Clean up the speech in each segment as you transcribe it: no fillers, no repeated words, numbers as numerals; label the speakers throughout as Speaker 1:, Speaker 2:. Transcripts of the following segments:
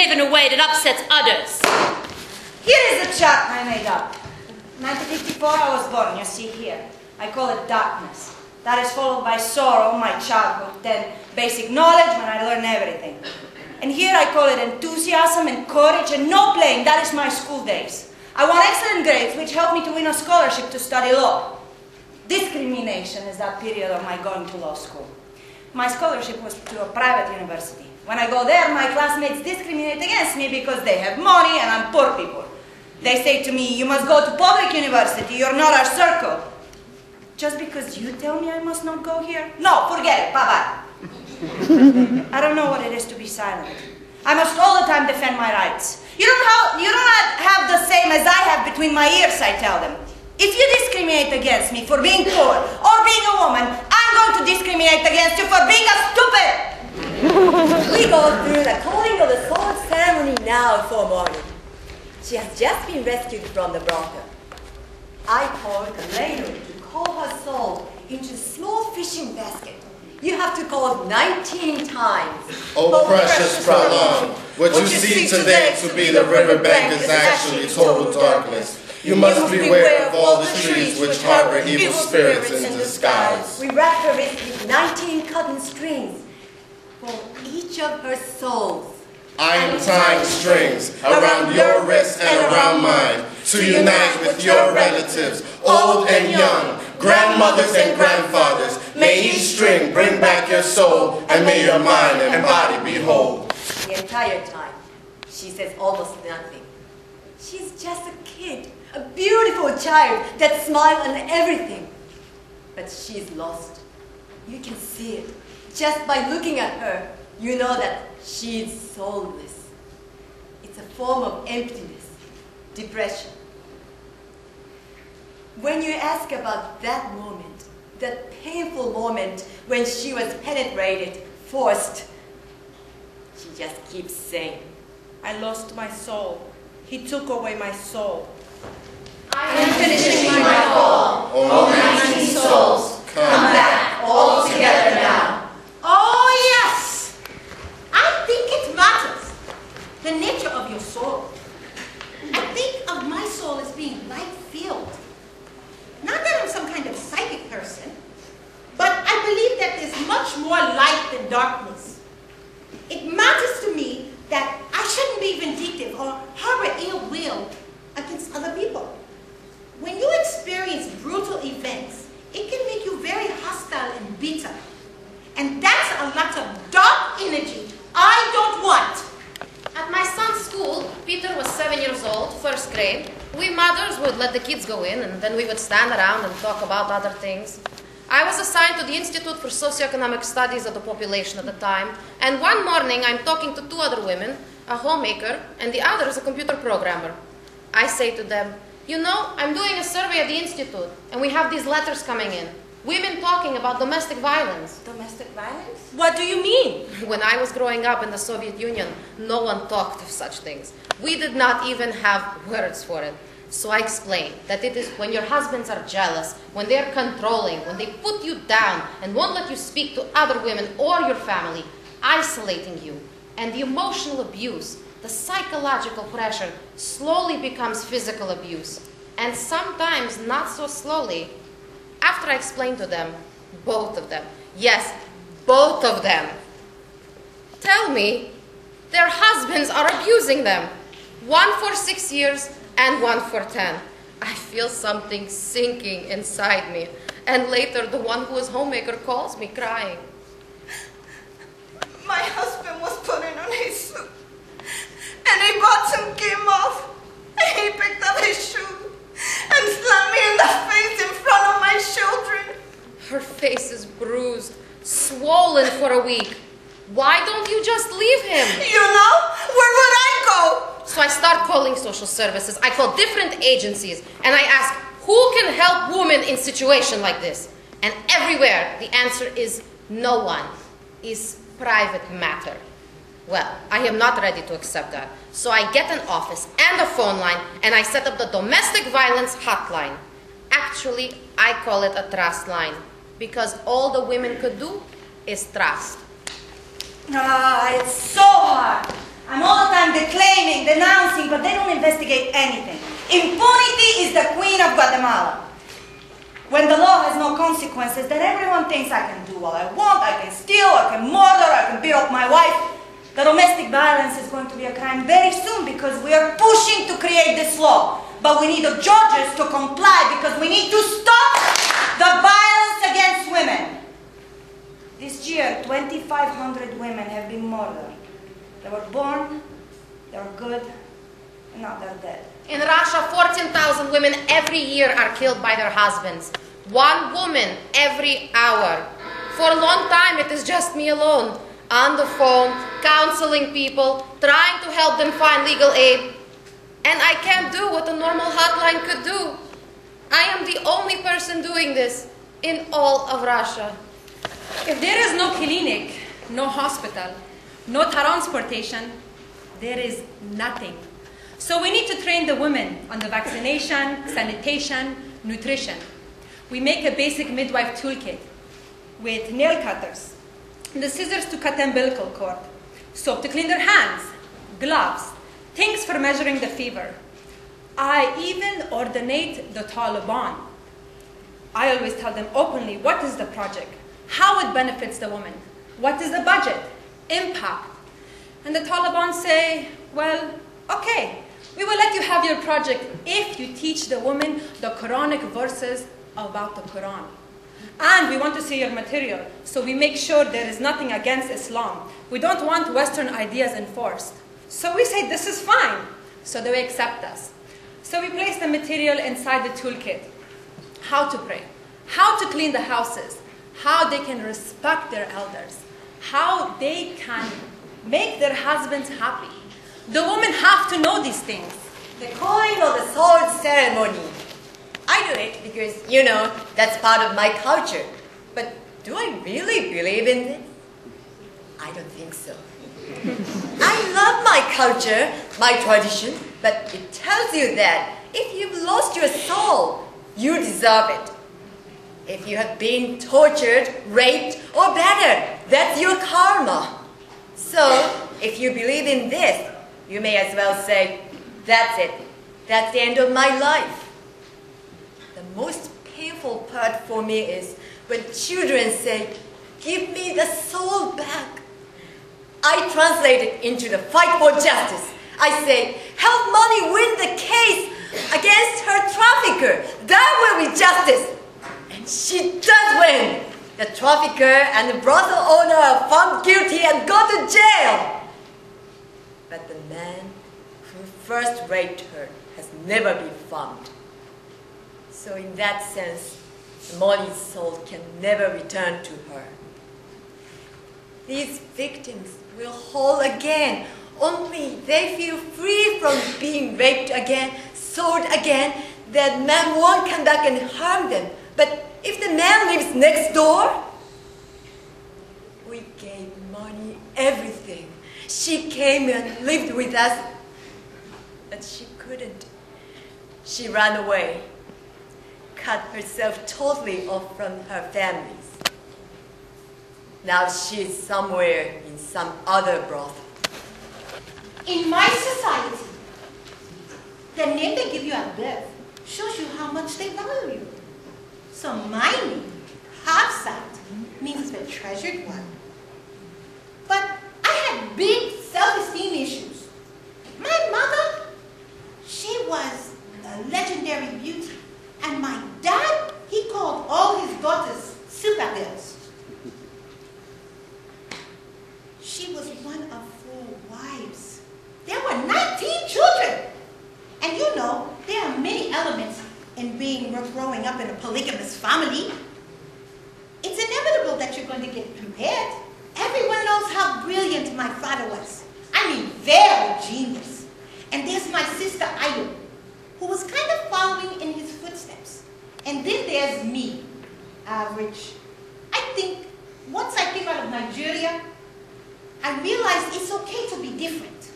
Speaker 1: behave in a way that upsets others.
Speaker 2: Here is a chart I made up. 1954 I was born, you see here. I call it darkness. That is followed by sorrow, my childhood, then basic knowledge when I learn everything. And here I call it enthusiasm and courage and no playing, that is my school days. I won excellent grades which helped me to win a scholarship to study law. Discrimination is that period of my going to law school. My scholarship was to a private university. When I go there, my classmates discriminate against me because they have money and I'm poor people. They say to me, you must go to public university, you're not our circle. Just because you tell me I must not go here? No, forget it, bye-bye. I don't know what it is to be silent. I must all the time defend my rights. You don't have the same as I have between my ears, I tell them. If you discriminate against me for being poor or being a woman, I'm going to discriminate against you for being a stupid!
Speaker 3: We go through the calling of the soul ceremony now for Mami. She has just been rescued from the Bronx. I told her later to call her soul into a small fishing basket. You have to call 19 times.
Speaker 4: Oh, precious Pralam, what you see today to be the riverbank is actually total darkness. You must beware of all the trees which harbor evil spirits in disguise.
Speaker 3: We wrap her wrist with 19 cotton strings for each of her souls.
Speaker 4: I am tying strings around your wrist and around mine to unite with your relatives, old and young, grandmothers and grandfathers. May each string bring back your soul, and may your mind and body be whole.
Speaker 3: The entire time, she says almost nothing. She's just a kid, a beautiful child that smiles on everything. But she's lost. You can see it. Just by looking at her, you know that she's soulless. It's a form of emptiness, depression. When you ask about that moment, that painful moment when she was penetrated, forced, she just keeps saying,
Speaker 2: I lost my soul. He took away my soul.
Speaker 5: I am finishing my call. Oh, 19 souls, come back all together now.
Speaker 6: Oh, yes. I think it matters, the nature of your soul. I think of my soul as being light-filled. Not that I'm some kind of psychic person, but I believe that there's much more light than darkness. It matters to me that I shouldn't be vindictive or harbor ill will against other people. When you experience brutal events, it can make you very hostile and bitter. And that's a lot of dark energy I don't want.
Speaker 1: At my son's school, Peter was 7 years old, first grade. We mothers would let the kids go in, and then we would stand around and talk about other things. I was assigned to the Institute for Socioeconomic Studies of the Population at the time, and one morning I'm talking to 2 other women, a homemaker, and the other is a computer programmer. I say to them, you know, I'm doing a survey at the Institute, and we have these letters coming in. Women talking about domestic violence.
Speaker 2: Domestic violence? What do you mean?
Speaker 1: When I was growing up in the Soviet Union, no one talked of such things. We did not even have words for it. So I explained that it is when your husbands are jealous, when they're controlling, when they put you down and won't let you speak to other women or your family, isolating you. And the emotional abuse, the psychological pressure slowly becomes physical abuse. And sometimes not so slowly. After I explained to them, both of them, yes, both of them, tell me their husbands are abusing them. One for 6 years and one for 10. I feel something sinking inside me. And later, the one who was homemaker calls me crying.
Speaker 2: My husband was putting on his suit, and he bought some came off, and he picked up his shoe and slapped me in the face in front of my children.
Speaker 1: Her face is bruised, swollen for a week. Why don't you just leave him?
Speaker 2: You know, where would I go?
Speaker 1: So I start calling social services. I call different agencies, and I ask, who can help women in situation like this? And everywhere, the answer is no one. Is private matter. Well, I am not ready to accept that. So I get an office and a phone line, and I set up the domestic violence hotline. Actually, I call it a trust line, because all the women could do is trust.
Speaker 2: It's so hard. I'm all the time declaiming, denouncing, but they don't investigate anything. Impunity is the queen of Guatemala. When the law has no consequences, then everyone thinks I can do what I want, I can steal, I can murder, I can beat up my wife. The domestic violence is going to be a crime very soon because we are pushing to create this law. But we need the judges to comply because we need to stop the violence against women. This year, 2,500 women have been murdered. They were born, they were good, and now they're dead.
Speaker 1: In Russia, 14,000 women every year are killed by their husbands. One woman every hour. For a long time, it is just me alone, on the phone, counseling people, trying to help them find legal aid. And I can't do what a normal hotline could do. I am the only person doing this in all of Russia.
Speaker 7: If there is no clinic, no hospital, no transportation, there is nothing. So we need to train the women on the vaccination, sanitation, nutrition. We make a basic midwife toolkit with nail cutters, the scissors to cut umbilical cord, soap to clean their hands, gloves, things for measuring the fever. I even ordinate the Taliban. I always tell them openly what is the project, how it benefits the woman, what is the budget, impact. And the Taliban say, well, okay, we will let you have your project if you teach the woman the Quranic verses about the Quran. And we want to see your material, so we make sure there is nothing against Islam. We don't want Western ideas enforced. So we say, this is fine. So they accept us. So we place the material inside the toolkit. How to pray, how to clean the houses, how they can respect their elders, how they can make their husbands happy. The women have to know these things.
Speaker 3: The calling of the sword ceremony. I do it because, you know, that's part of my culture. But do I really believe in this? I don't think so. I love my culture, my tradition, but it tells you that if you've lost your soul, you deserve it. If you have been tortured, raped, or battered, that's your karma. So, if you believe in this, you may as well say, that's it. That's the end of my life. The most painful part for me is when children say, give me the soul back. I translate it into the fight for justice. I say, help Mami win the case against her trafficker. That will be justice. And she does win. The trafficker and the brothel owner are found guilty and go to jail. But the man who first raped her has never been found. So in that sense, Mami's soul can never return to her. These victims will whole again, only they feel free from being raped again, sold again. That man won't come back and harm them. But if the man lives next door, we gave Mami everything. She came and lived with us, but she couldn't. She ran away, cut herself totally off from her families. Now she's somewhere in some other brothel.
Speaker 6: In my society, the name they give you at birth shows you how much they value you. So my name, Hafsat, means the treasured one. But I had big self-esteem issues. My mother, she was a legendary beauty. And my dad, he called all his daughters supergirls. She was one of 4 wives. There were 19 children. And you know, there are many elements in growing up in a polygamous family. It's inevitable that you're going to get compared. Everyone knows how brilliant my father was. I mean, very genius. And there's my sister Aizzah, who was kind of following in his footsteps. And then there's me, average. I think once I came out of Nigeria, I realized it's okay to be different.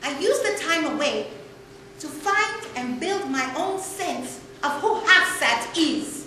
Speaker 6: I used the time away to find and build my own sense of who Hafsat is.